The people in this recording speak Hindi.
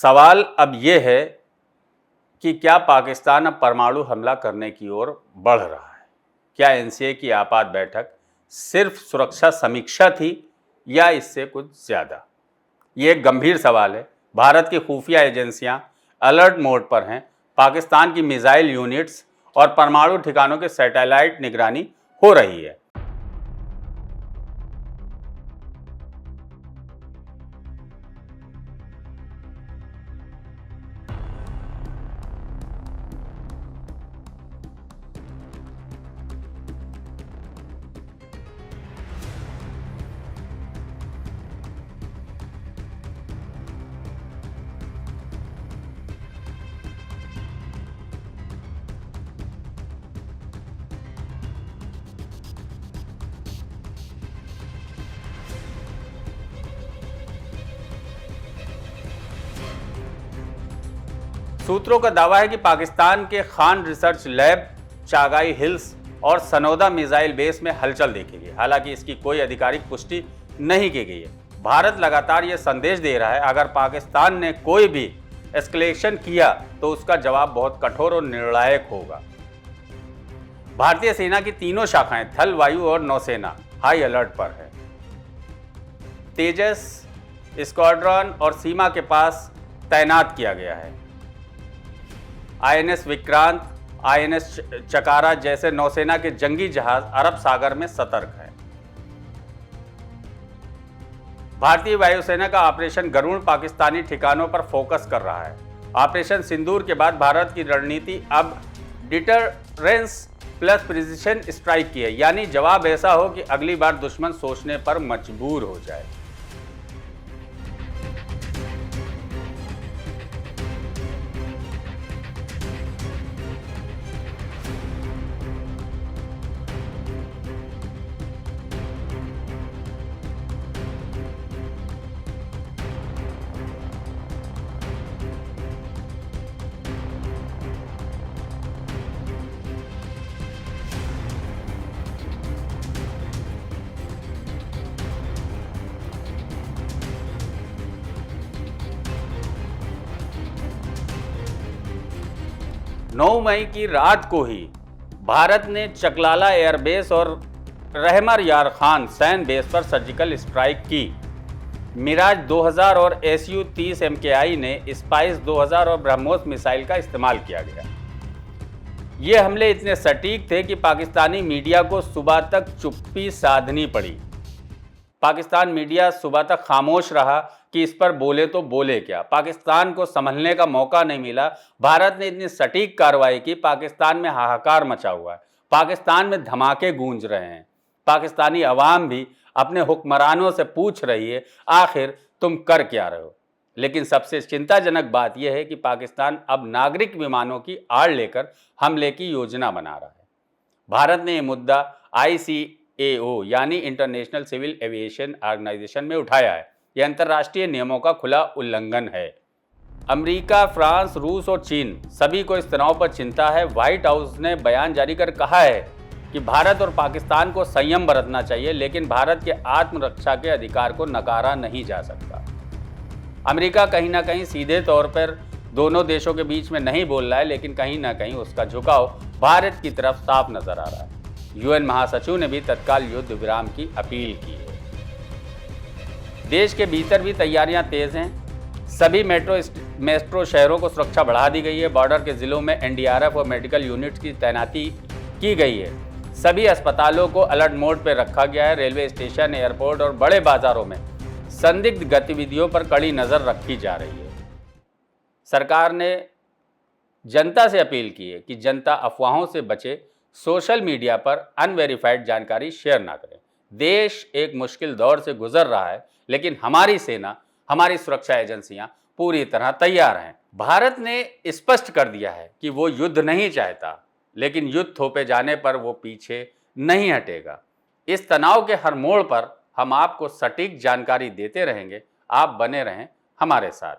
सवाल अब ये है कि क्या पाकिस्तान अब परमाणु हमला करने की ओर बढ़ रहा है? क्या एनसीए की आपात बैठक सिर्फ सुरक्षा समीक्षा थी या इससे कुछ ज़्यादा? ये एक गंभीर सवाल है। भारत की खुफिया एजेंसियां अलर्ट मोड पर हैं। पाकिस्तान की मिसाइल यूनिट्स और परमाणु ठिकानों के सैटेलाइट निगरानी हो रही है। सूत्रों का दावा है कि पाकिस्तान के खान रिसर्च लैब, चागाई हिल्स और सनोदा मिसाइल बेस में हलचल देखी गई। हालांकि इसकी कोई आधिकारिक पुष्टि नहीं की गई है। भारत लगातार यह संदेश दे रहा है, अगर पाकिस्तान ने कोई भी एस्केलेशन किया तो उसका जवाब बहुत कठोर और निर्णायक होगा। भारतीय सेना की तीनों शाखाएं, थल, वायु और नौसेना, हाई अलर्ट पर है। तेजस स्क्वाड्रन और सीमा के पास तैनात किया गया है। आईएनएस विक्रांत, आईएनएस चकारा जैसे नौसेना के जंगी जहाज अरब सागर में सतर्क हैं। भारतीय वायुसेना का ऑपरेशन गरुड़ पाकिस्तानी ठिकानों पर फोकस कर रहा है। ऑपरेशन सिंदूर के बाद भारत की रणनीति अब डिटरेंस प्लस प्रिसिशन स्ट्राइक की है, यानी जवाब ऐसा हो कि अगली बार दुश्मन सोचने पर मजबूर हो जाए। नौ मई की रात को ही भारत ने चकलाला एयरबेस और रहमर यार खान सैन बेस पर सर्जिकल स्ट्राइक की। मिराज 2000 और SU-30 MKI ने स्पाइस 2000 और ब्रह्मोस मिसाइल का इस्तेमाल किया गया। ये हमले इतने सटीक थे कि पाकिस्तानी मीडिया को सुबह तक चुप्पी साधनी पड़ी। पाकिस्तान मीडिया सुबह तक खामोश रहा कि इस पर बोले तो बोले क्या। पाकिस्तान को संभलने का मौका नहीं मिला। भारत ने इतनी सटीक कार्रवाई की, पाकिस्तान में हाहाकार मचा हुआ है। पाकिस्तान में धमाके गूंज रहे हैं। पाकिस्तानी अवाम भी अपने हुक्मरानों से पूछ रही है, आखिर तुम कर क्या रहे हो। लेकिन सबसे चिंताजनक बात यह है कि पाकिस्तान अब नागरिक विमानों की आड़ लेकर हमले की योजना बना रहा है। भारत ने यह मुद्दा ICAO यानी इंटरनेशनल सिविल एविएशन ऑर्गेनाइजेशन में उठाया है। यह अंतर्राष्ट्रीय नियमों का खुला उल्लंघन है। अमेरिका, फ्रांस, रूस और चीन सभी को इस तनाव पर चिंता है। व्हाइट हाउस ने बयान जारी कर कहा है कि भारत और पाकिस्तान को संयम बरतना चाहिए, लेकिन भारत के आत्मरक्षा के अधिकार को नकारा नहीं जा सकता। अमेरिका कहीं ना कहीं सीधे तौर पर दोनों देशों के बीच में नहीं बोल रहा है, लेकिन कहीं ना कहीं उसका झुकाव भारत की तरफ साफ नजर आ रहा है। UN महासचिव ने भी तत्काल युद्ध विराम की अपील की है। देश के भीतर भी तैयारियां तेज हैं। सभी मेट्रो शहरों को सुरक्षा बढ़ा दी गई है। बॉर्डर के जिलों में NDRF और मेडिकल यूनिट्स की तैनाती की गई है। सभी अस्पतालों को अलर्ट मोड पर रखा गया है। रेलवे स्टेशन, एयरपोर्ट और बड़े बाजारों में संदिग्ध गतिविधियों पर कड़ी नजर रखी जा रही है। सरकार ने जनता से अपील की है कि जनता अफवाहों से बचे, सोशल मीडिया पर अनवेरिफाइड जानकारी शेयर ना करें। देश एक मुश्किल दौर से गुजर रहा है, लेकिन हमारी सेना, हमारी सुरक्षा एजेंसियां पूरी तरह तैयार हैं। भारत ने स्पष्ट कर दिया है कि वो युद्ध नहीं चाहता, लेकिन युद्ध थोपे जाने पर वो पीछे नहीं हटेगा। इस तनाव के हर मोड़ पर हम आपको सटीक जानकारी देते रहेंगे। आप बने रहें हमारे साथ।